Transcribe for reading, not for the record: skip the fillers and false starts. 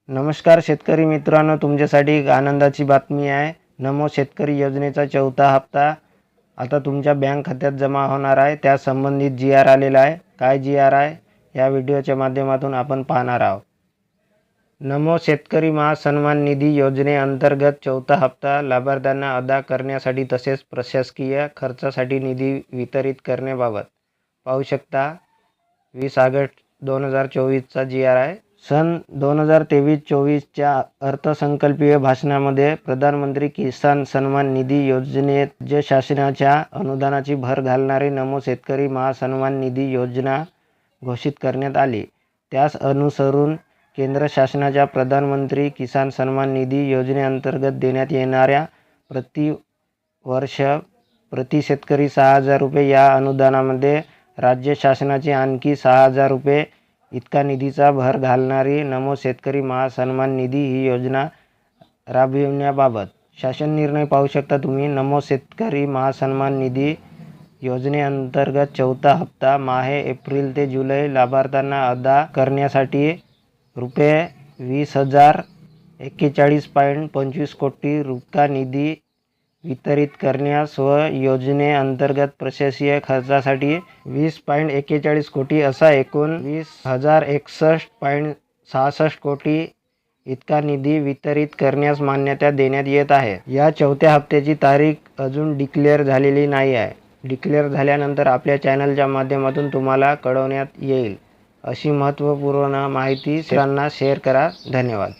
नमस्कार शेतकरी मित्रांनो, तुमच्यासाठी एक आनंदाची बातमी आहे। नमो शेतकरी योजनेचा चौथा हप्ता आता तुमच्या बँक खात्यात जमा होणार आहे। त्या संबंधित जी.आर. आलेला आहे। काय जी.आर. आहे या व्हिडिओच्या माध्यमातून आपण पाहणार आहोत। नमो शेतकरी महासन्मान निधी योजनेअंतर्गत चौथा हप्ता लाभार्थ्यांना अदा करण्यासाठी तसेच प्रशासकीय खर्चासाठी निधी वितरित करण्याबाबत पाहू शकता। 20 ऑगस्ट 2024 जी.आर. आहे। सन 2023-24च्या अर्थसंकल्पीय भाषणामध्ये प्रधानमंत्री किसान सन्मान निधी योजनेत राज्य शासनाच्या अनुदानाची भर घालणारी नमो शेतकरी महासन्मान निधी योजना घोषित करण्यात आली। त्यास अनुसरून केंद्र शासनाच्या प्रधानमंत्री किसान सन्मान निधी योजनेअंतर्गत देण्यात येणाऱ्या प्रतिवर्ष प्रति शेतकरी 6,000 रुपये या अनुदानामध्ये राज्य शासनाची आणखी 6,000 रुपये इतका निधीचा भर घालणारी नमो शेतकरी महासन्मान निधी ही योजना राबविण्याबाबत शासन निर्णय पाहू शकता तुम्ही। नमो शेतकरी महासन्मान निधी योजनेअंतर्गत चौथा हप्ता माहे एप्रिल ते जुलै लाभार्थ्यांना अदा करण्यासाठी रुपये 20,041.25 कोटी इतका निधी वितरित करण्यास व योजनेअंतर्गत प्रशासकीय खर्चासाठी 20.41 कोटी असा एकूण 20,061.66 कोटी इतका निधी वितरित करण्यास मान्यता देण्यात येत आहे। या चौथ्या हप्त्याची तारीख अजून डिक्लेअर झालेली नाही आहे। डिक्लेअर झाल्यानंतर आपल्या चॅनलच्या माध्यमातून तुम्हाला कळवण्यात येईल। अशी महत्त्वपूर्ण माहिती सर्वांना शेअर करा। धन्यवाद।